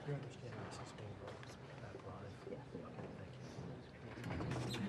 You're understanding this is being broadcast live? Yeah. Okay, thank you.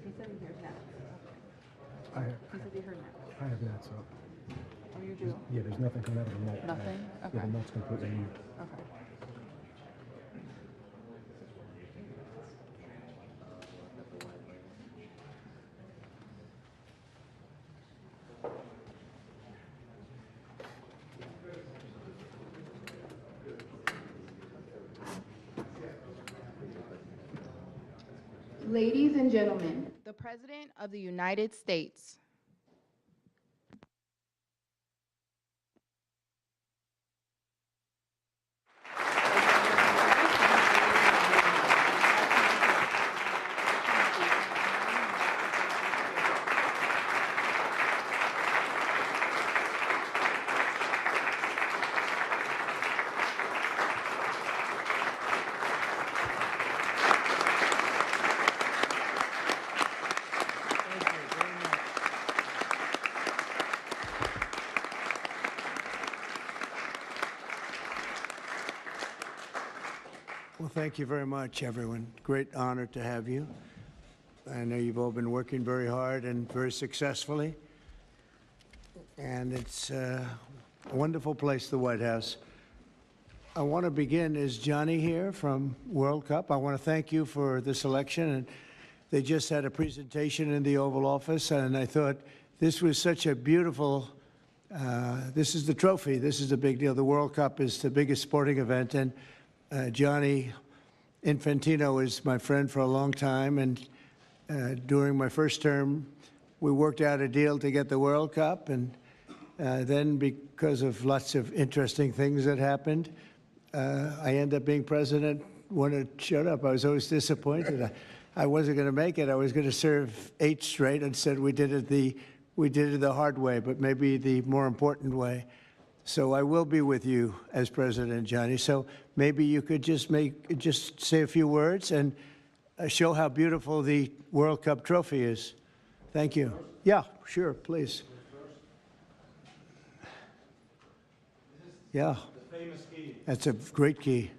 He said he hears now. I, He said he heard now. I have not, so. Oh, you do? Yeah, there's nothing coming out of the mic. Nothing? Yeah, Okay. the mic's completely mute. Okay. Ladies and gentlemen, the President of the United States. Well, thank you very much, everyone. Great honor to have you. I know you've all been working very hard and very successfully. And it's a wonderful place, the White House. I want to begin. Is Johnny here from World Cup? I want to thank you for this election. And they just had a presentation in the Oval Office, and I thought this was such a beautiful, this is the trophy. This is the big deal. The World Cup is the biggest sporting event, and Gianni Infantino is my friend for a long time, and during my first term, we worked out a deal to get the World Cup, and then because of lots of interesting things that happened, I ended up being president when it showed up. I was always disappointed. I wasn't going to make it. I was going to serve 8 straight. Instead, we did it the hard way, but maybe the more important way. So I will be with you as president, Johnny. So maybe you could just say a few words and show how beautiful the World Cup trophy is. Thank you. Yeah, sure, please. Yeah. The famous key. That's a great key.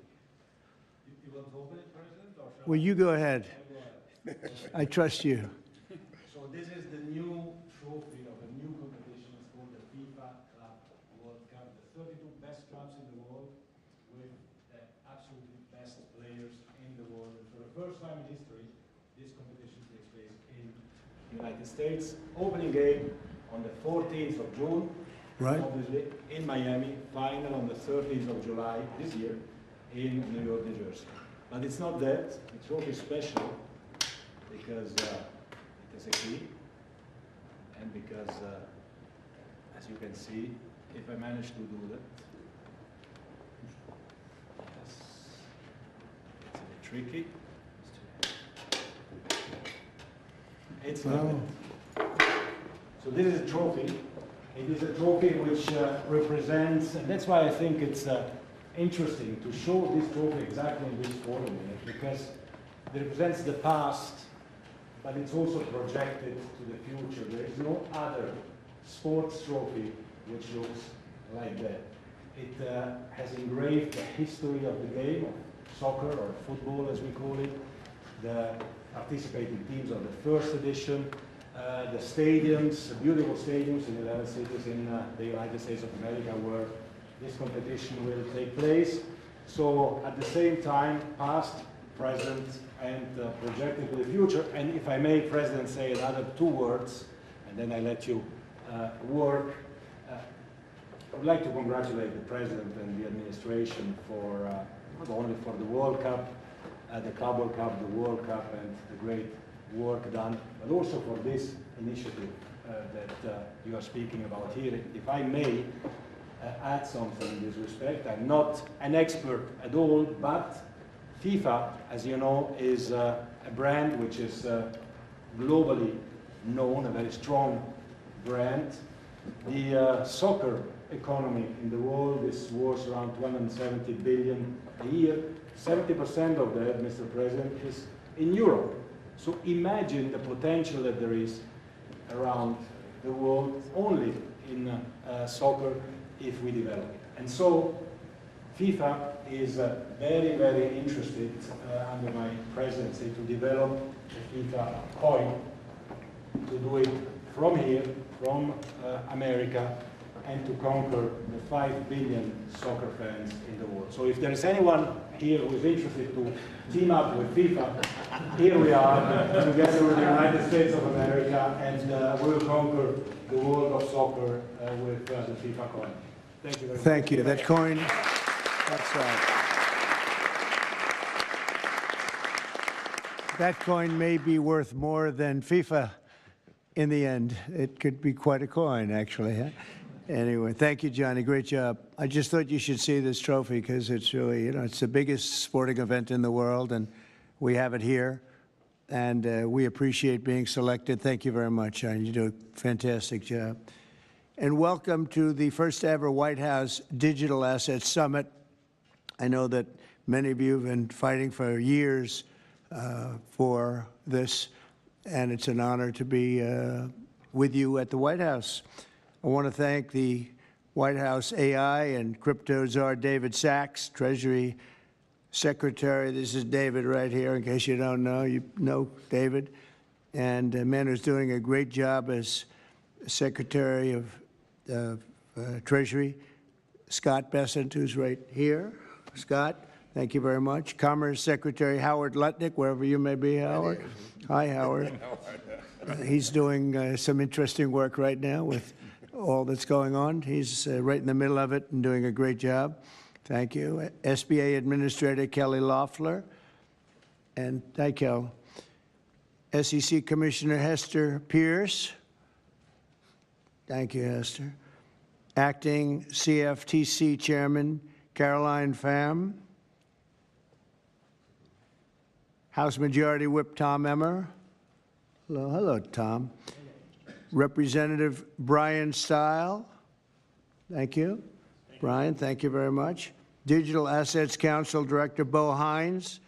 You want to open it, President, or shall Well, you go ahead. I go ahead? I trust you. So this is the new trophy of a new competition. It's called the FIFA Club World Cup. The 32 best clubs in the world with the absolutely best players in the world. And for the first time in history, this competition takes place in the United States. Opening game on the 14th of June. Right. Obviously in Miami. Final on the 30th of July this year in New York, New Jersey. But it's not that. The trophy is special because it is a key, and because, as you can see, if I manage to do that. Yes. It's a bit tricky. It's Wow. So this is a trophy. It is a trophy which represents, and that's why I think it's interesting to show this trophy exactly in this forum, because it represents the past, but it's also projected to the future. There is no other sports trophy which looks like that. It has engraved the history of the game, of soccer or football as we call it, the participating teams of the first edition, the stadiums, beautiful stadiums in 11 cities in the United States of America where this competition will take place. So at the same time, past, present, and projected to the future. And if I may, President, say another 2 words, and then I let you work. I would like to congratulate the President and the administration for, not only for the World Cup, the Club World Cup, the World Cup, and the great work done, but also for this initiative that you are speaking about here. If I may add something in this respect, I'm not an expert at all, but FIFA, as you know, is a brand which is globally known, a very strong brand. The soccer economy in the world is worth around 270 billion a year. 70% of that, Mr. President, is in Europe. So imagine the potential that there is around the world only in soccer if we develop it. And so FIFA is very, very interested under my presidency to develop a FIFA coin, to do it from here, from America, and to conquer the 5 billion soccer fans in the world. So if there is anyone here who is interested to team up with FIFA, here we are, together with the United States of America, and we will conquer the world of soccer with the FIFA coin. Thank you very much. Thank you. That coin, that's that coin may be worth more than FIFA in the end. It could be quite a coin, actually. Huh? Anyway, thank you, Johnny. Great job. I just thought you should see this trophy because it's really, you know, it's the biggest sporting event in the world, and we have it here. And we appreciate being selected. Thank you very much, Johnny. You do a fantastic job. And welcome to the first ever White House Digital Assets Summit. I know that many of you have been fighting for years for this, and it's an honor to be with you at the White House. I want to thank the White House AI and crypto czar David Sachs, Treasury Secretary. This is David right here, in case you don't know. You know David. And a man who's doing a great job as Secretary of Treasury, Scott Bessent, who's right here. Scott, thank you very much. Commerce Secretary Howard Lutnick, wherever you may be, Howard. Hi, Howard. He's doing some interesting work right now with all that's going on. He's right in the middle of it and doing a great job. Thank you. SBA Administrator Kelly Loeffler. And hi, Kel. SEC Commissioner Hester Pierce. Thank you, Hester. Acting CFTC Chairman Caroline Pham. House Majority Whip Tom Emmer. Hello, hello, Tom. Representative Brian Stile. Thank you. Brian, thank you very much. Digital Assets Council Director Bo Hines.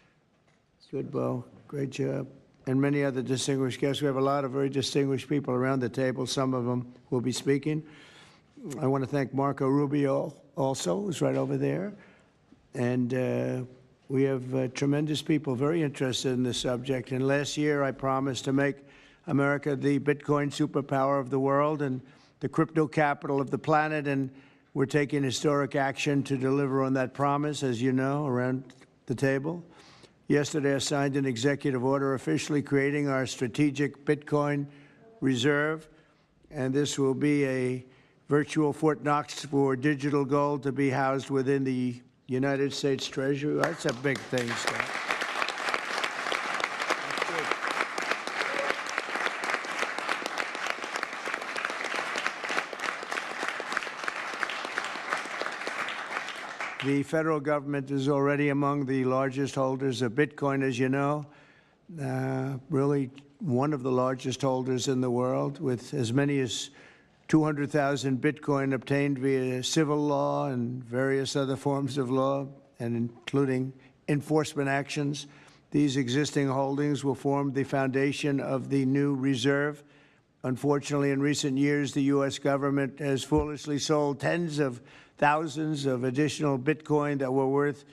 Good, Bo. Great job. And many other distinguished guests. We have a lot of very distinguished people around the table. Some of them will be speaking. I want to thank Marco Rubio also, who's right over there. And we have tremendous people very interested in this subject. And last year, I promised to make America the Bitcoin superpower of the world and the crypto capital of the planet. And we're taking historic action to deliver on that promise, as you know, around the table. Yesterday, I signed an executive order officially creating our strategic Bitcoin reserve. And this will be a virtual Fort Knox for digital gold to be housed within the United States Treasury. That's a big thing, Scott. The federal government is already among the largest holders of Bitcoin, as you know. Really one of the largest holders in the world, with as many as 200,000 Bitcoin obtained via civil law and various other forms of law, and including enforcement actions. These existing holdings will form the foundation of the new reserve. Unfortunately, in recent years, the U.S. government has foolishly sold tens of thousands of additional Bitcoin that were worth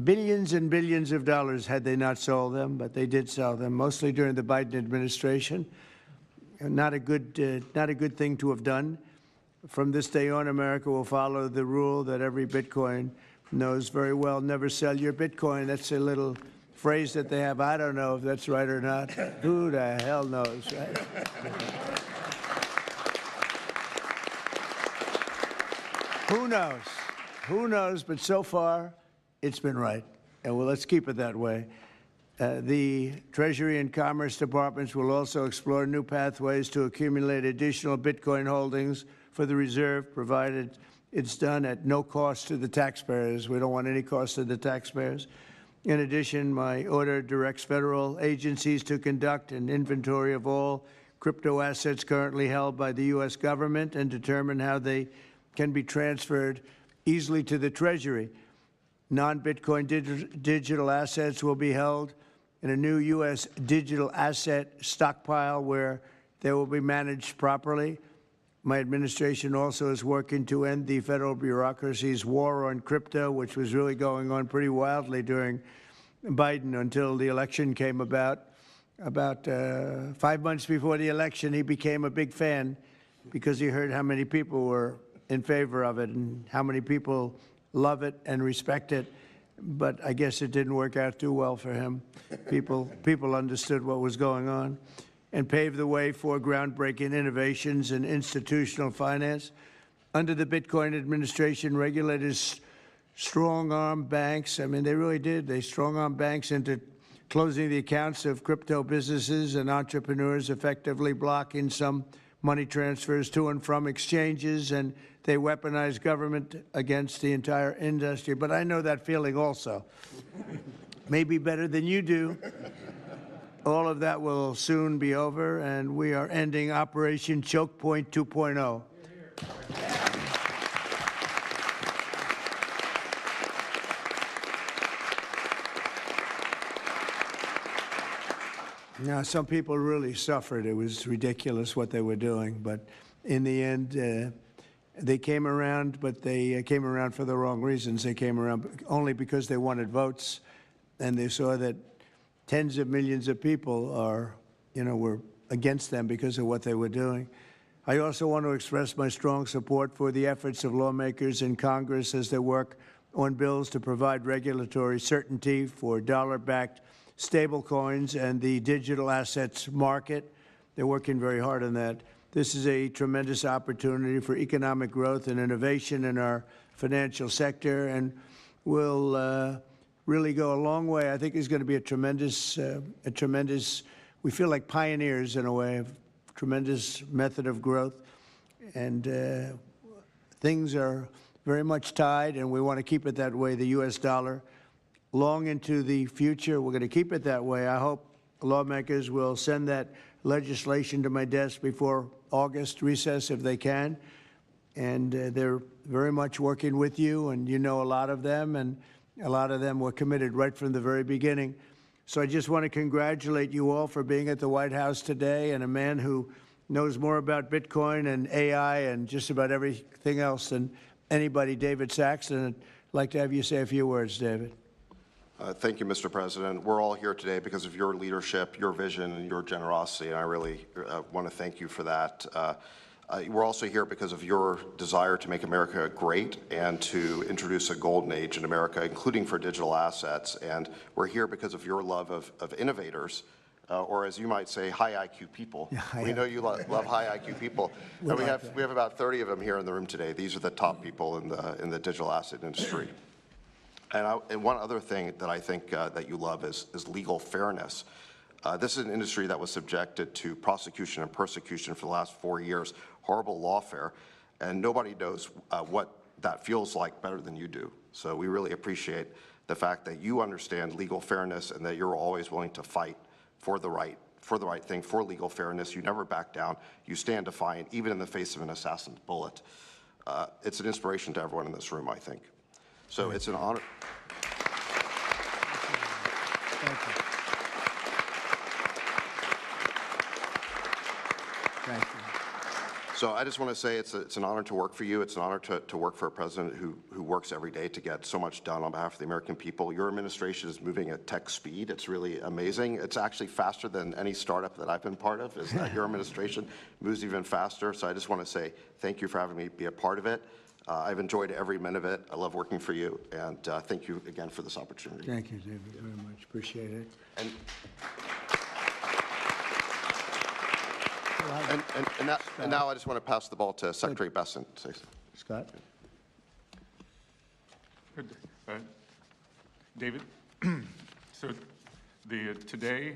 billions and billions of dollars had they not sold them, but they did sell them, mostly during the Biden administration. Not a good thing to have done. From this day on, America will follow the rule that every Bitcoin knows very well: never sell your Bitcoin. That's a little phrase that they have. I don't know if that's right or not. Who the hell knows, right? Who knows? Who knows? But so far, it's been right. And well, let's keep it that way. The Treasury and Commerce Departments will also explore new pathways to accumulate additional Bitcoin holdings for the reserve, provided it's done at no cost to the taxpayers. We don't want any cost to the taxpayers. In addition, my order directs federal agencies to conduct an inventory of all crypto assets currently held by the U.S. government and determine how they can be transferred easily to the Treasury. Non-Bitcoin digital assets will be held in a new U.S. digital asset stockpile where they will be managed properly. My administration also is working to end the federal bureaucracy's war on crypto, which was really going on pretty wildly during Biden until the election came about. About 5 months before the election, he became a big fan because he heard how many people were in favor of it and how many people love it and respect it. But I guess it didn't work out too well for him. People understood what was going on and paved the way for groundbreaking innovations in institutional finance. Under the Bitcoin administration, regulators strong-armed banks. I mean, they really did. They strong-armed banks into closing the accounts of crypto businesses and entrepreneurs, effectively blocking some money transfers to and from exchanges, and they weaponized government against the entire industry. But I know that feeling also. Maybe better than you do. All of that will soon be over, and we are ending Operation Choke Point 2.0. Now, some people really suffered. It was ridiculous what they were doing. But in the end, they came around, but they came around for the wrong reasons. They came around only because they wanted votes, and they saw that tens of millions of people were against them because of what they were doing. I also want to express my strong support for the efforts of lawmakers in Congress as they work on bills to provide regulatory certainty for dollar-backed stablecoins and the digital assets market. They're working very hard on that. This is a tremendous opportunity for economic growth and innovation in our financial sector, and will really go a long way. I think it's going to be a tremendous, we feel like pioneers in a way, of tremendous method of growth. And things are very much tied, and we want to keep it that way, the U.S. dollar, long into the future. We're going to keep it that way. I hope lawmakers will send that legislation to my desk before August recess if they can. And they're very much working with you, and you know a lot of them, and a lot of them were committed right from the very beginning. So I just want to congratulate you all for being at the White House today, and a man who knows more about Bitcoin and AI and just about everything else than anybody, David Saxton. I'd like to have you say a few words, David. Thank you, Mr. President. We're all here today because of your leadership, your vision, and your generosity, and I really want to thank you for that. We're also here because of your desire to make America great and to introduce a golden age in America, including for digital assets. And we're here because of your love of innovators, or as you might say, high IQ people. Yeah, we know you love high IQ people. And we have about 30 of them here in the room today. These are the top people in the digital asset industry. And one other thing that I think that you love is legal fairness. This is an industry that was subjected to prosecution and persecution for the last 4 years, horrible lawfare, and nobody knows that feels like better than you do. So we really appreciate the fact that you understand legal fairness and that you're always willing to fight for the right thing, for legal fairness. You never back down. You stand defiant, even in the face of an assassin's bullet. It's an inspiration to everyone in this room, I think. So it's an honor. Thank you. Thank you. So I just want to say it's an honor to work for you. It's an honor to work for a president who works every day to get so much done on behalf of the American people. Your administration is moving at tech speed. It's really amazing. It's actually faster than any startup that I've been part of. Is that your administration moves even faster. So I just want to say thank you for having me be a part of it. I've enjoyed every minute of it. I love working for you, and thank you again for this opportunity. Thank you, David, very much. Appreciate it. And now I just want to pass the ball to Secretary Bessent. Scott? David, so today,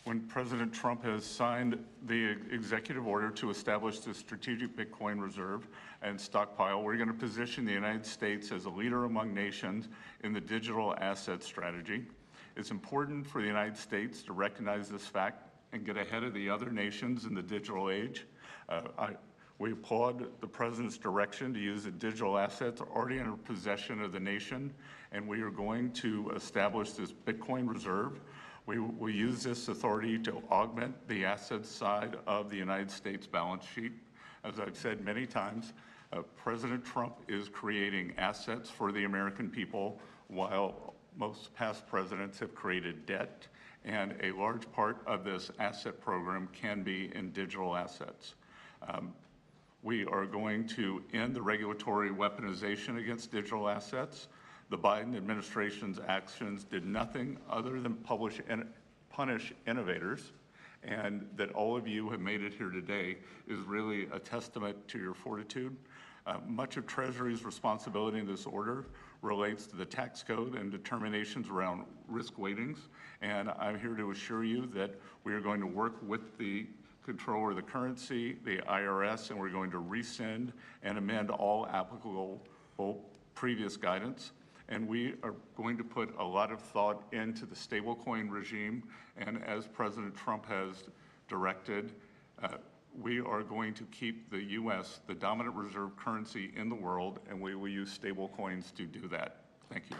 when President Trump has signed the executive order to establish the strategic Bitcoin reserve and stockpile, we're going to position the United States as a leader among nations in the digital asset strategy. It's important for the United States to recognize this fact and get ahead of the other nations in the digital age. We applaud the President's direction to use the digital assets already in possession of the nation, and we are going to establish this Bitcoin reserve. We will use this authority to augment the assets side of the United States balance sheet. As I've said many times, President Trump is creating assets for the American people, while most past presidents have created debt. And a large part of this asset program can be in digital assets. We are going to end the regulatory weaponization against digital assets. The Biden administration's actions did nothing other than punish innovators, and that all of you have made it here today is really a testament to your fortitude. Much of Treasury's responsibility in this order relates to the tax code and determinations around risk weightings, and I'm here to assure you that we are going to work with the Controller of the Currency, the IRS, and we're going to rescind and amend all applicable previous guidance. And we are going to put a lot of thought into the stablecoin regime, and as President Trump has directed, we are going to keep the U.S. the dominant reserve currency in the world, and we will use stablecoins to do that. Thank you.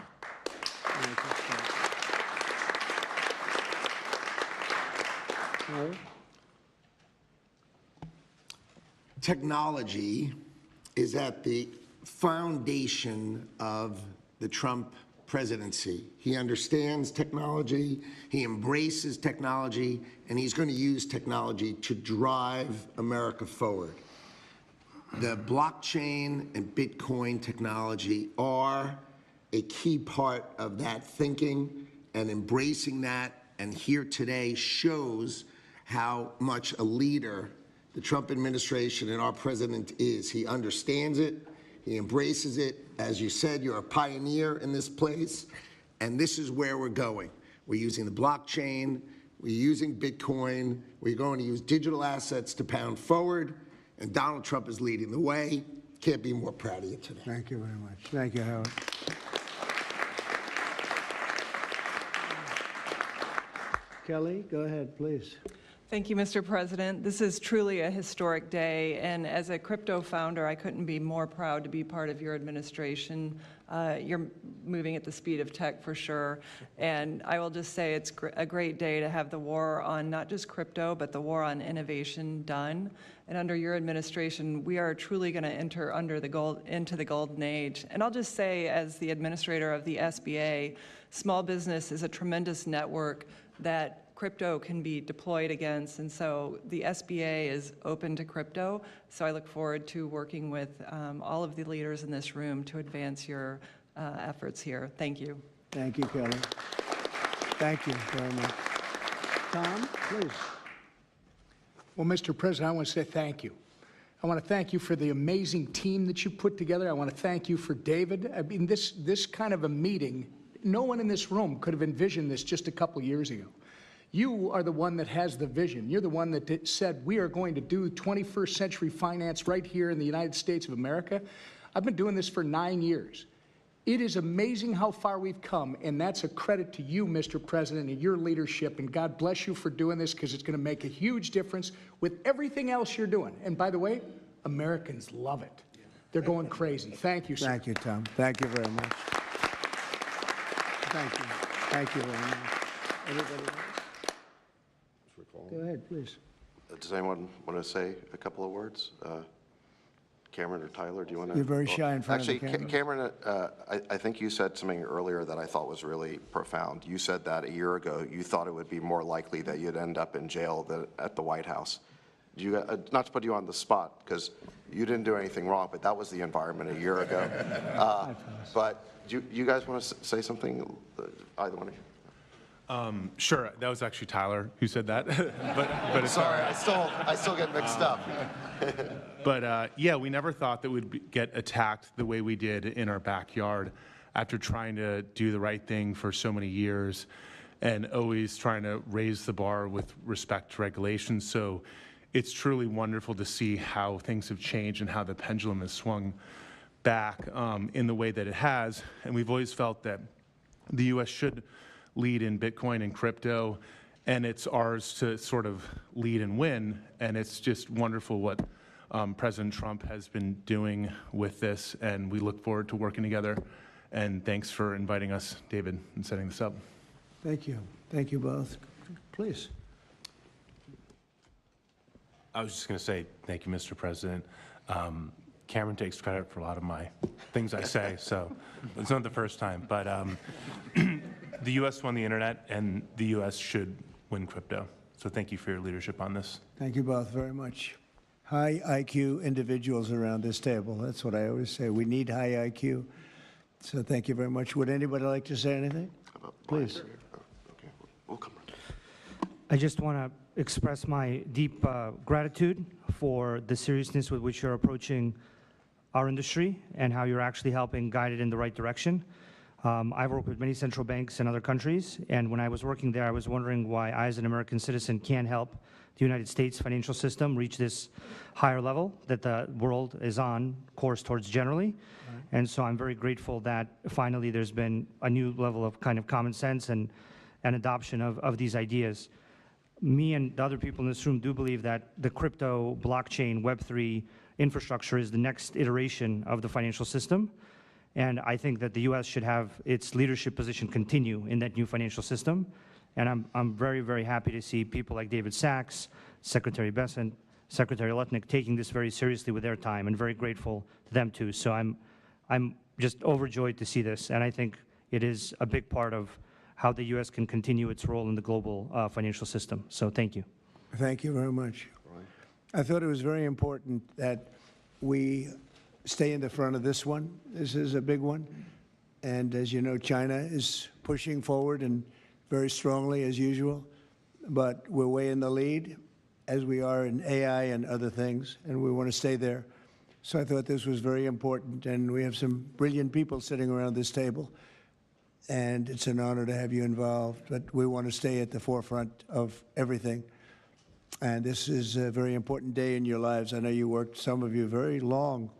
Technology is at the foundation of the Trump presidency. He understands technology, he embraces technology, and he's going to use technology to drive America forward. The blockchain and Bitcoin technology are a key part of that thinking, and embracing that, and here today shows how much a leader the Trump administration and our president is. He understands it, he embraces it. As you said, you're a pioneer in this place, and this is where we're going. We're using the blockchain, we're using Bitcoin, we're going to use digital assets to pound forward, and Donald Trump is leading the way. Can't be more proud of you today. Thank you very much. Thank you, Howard. Kelly, go ahead, please. Thank you, Mr. President. This is truly a historic day, and as a crypto founder, I couldn't be more proud to be part of your administration. You're moving at the speed of tech for sure, and I will just say it's a great day to have the war on not just crypto, but the war on innovation done. And under your administration, we are truly going to enter into the golden age. And I'll just say, as the administrator of the SBA, small business is a tremendous network that crypto can be deployed against, and so the SBA is open to crypto. So I look forward to working with all of the leaders in this room to advance your efforts here. Thank you. Thank you, Kelly. Thank you very much. Tom, please. Well, Mr. President, I want to say thank you. I want to thank you for the amazing team that you put together. I want to thank you for David. I mean, this kind of a meeting, no one in this room could have envisioned this just a couple years ago. You are the one that has the vision. You're the one that said we are going to do 21st century finance right here in the United States of America. I've been doing this for 9 years. It is amazing how far we've come, and that's a credit to you, Mr. President, and your leadership, and God bless you for doing this, because it's going to make a huge difference with everything else you're doing. And by the way, Americans love it. They're going crazy. Thank you, sir. Thank you, Tom. Thank you very much. Thank you. Thank you very much. Everybody else? Go ahead, please. Does anyone want to say a couple of words? Cameron or Tyler, do you want to? You're very shy in front of the Actually, Cameron, I think you said something earlier that I thought was really profound. You said that a year ago, you thought it would be more likely that you'd end up in jail than at the White House. Not to put you on the spot, because you didn't do anything wrong, but that was the environment a year ago. But do you guys want to say something, either one of you? Sure, that was actually Tyler who said that. but it's Sorry, I still get mixed up. But yeah, we never thought that we'd get attacked the way we did in our backyard after trying to do the right thing for so many years and always trying to raise the bar with respect to regulations. So it's truly wonderful to see how things have changed and how the pendulum has swung back in the way that it has. And we've always felt that the U.S. should lead in Bitcoin and crypto, and it's ours to sort of lead and win. And it's just wonderful what President Trump has been doing with this, and we look forward to working together. And thanks for inviting us, David, and setting this up. Thank you. Thank you both. Please. I was just going to say thank you, Mr. President. Cameron takes credit for a lot of my things I say, so it's not the first time. But the U.S. won the internet, and the U.S. should win crypto. So thank you for your leadership on this. Thank you both very much. High IQ individuals around this table. That's what I always say. We need high IQ. So thank you very much. Would anybody like to say anything? Please. Okay, we'll come. I just want to express my deep gratitude for the seriousness with which you're approaching our industry and how you're actually helping guide it in the right direction. I've worked with many central banks in other countries, and when I was working there, I was wondering why I, as an American citizen, can't help the United States financial system reach this higher level that the world is on course towards generally. Right. And so I'm very grateful that finally there's been a new level of kind of common sense and adoption of these ideas. Me and the other people in this room do believe that the crypto, blockchain, Web3 infrastructure is the next iteration of the financial system. And I think that the U.S. should have its leadership position continue in that new financial system. And I'm very, very happy to see people like David Sachs, Secretary Bessent, Secretary Lutnick taking this very seriously with their time, and very grateful to them too. So I'm just overjoyed to see this, and I think it is a big part of how the U.S. can continue its role in the global financial system. So thank you. Thank you very much. I thought it was very important that we stay in the front of this one. This is a big one. And as you know, China is pushing forward and very strongly as usual. But we're way in the lead, as we are in AI and other things, and we want to stay there. So I thought this was very important, and we have some brilliant people sitting around this table, and it's an honor to have you involved. But we want to stay at the forefront of everything. And this is a very important day in your lives. I know you worked, some of you, very long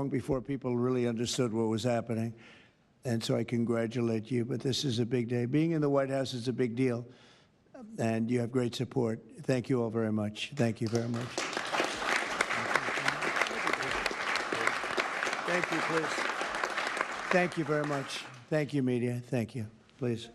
before people really understood what was happening. And so I congratulate you. But this is a big day. Being in the White House is a big deal. And you have great support. Thank you all very much. Thank you very much. Thank you, please. Thank you very much. Thank you, media. Thank you. Please.